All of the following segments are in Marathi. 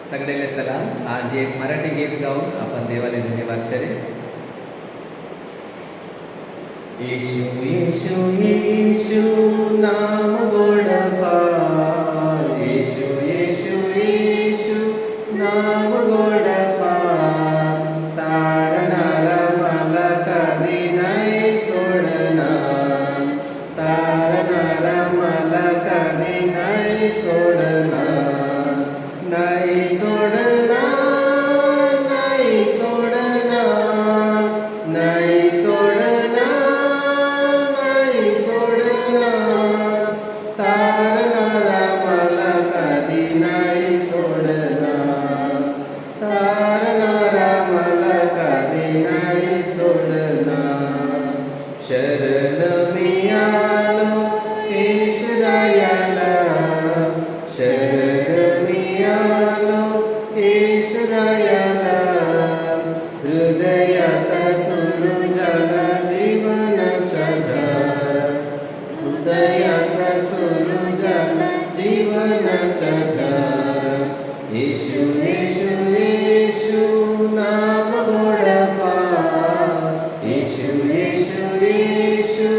सगळ्याला सलाम. आज एक मराठी गीत गाऊन आपण देवाला धन्यवाद करे. येशू येशू येशू नाम गोड फार, येशू येशू येशू नाम गोड फार, तारणारा मला कधी नाही सोडणार, तारणारा मला कधी नाही सोडणार, नाही सोडणार, नाही सोडणार, नाही सोडणार, नाही सोडणार, तारणारा मला कधी नाही सोडणार, तारणारा मला कधी नाही सोडणार. शरण मी आलो इस्रायला, शरण मी आलो इस्रायला, हृदयात सुरू झाला जीवनाचा झाला, हृदयात सुरू झाला जीवनाचा झाला. येशू येशू येशू नाम गोड फार, येशू येशू येशू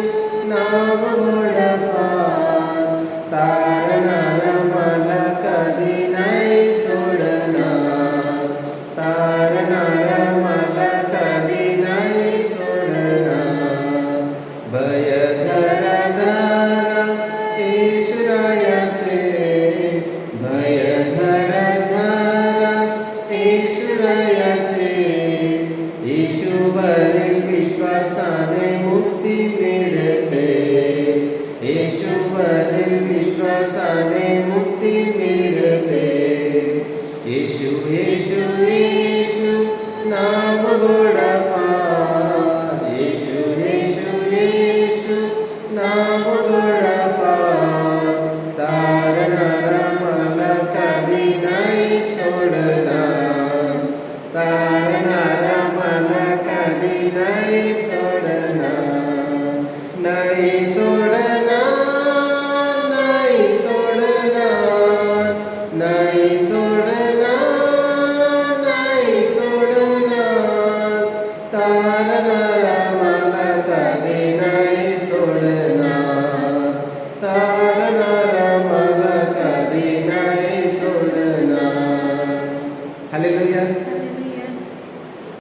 नाम गोड फार, तारणारा मला कधी नाही सोडणार, तारणारा मला कधी नाही सोडणार. भय धरा धरा इस्रायाचे, भय धरा धरा इस्रायाचे, येशूवरील विश्वासाने मुक्ती मिळते, येशूवरील विश्वासाने मुक्ती मिळते. येशू येशू येशू नाम गोड फार, येशू येशू येशू नाम गोड फार, तारणारा मला कधी नाही सोडणार, तारणारा मला कधी नाही सोडणार, नाही सोडणार.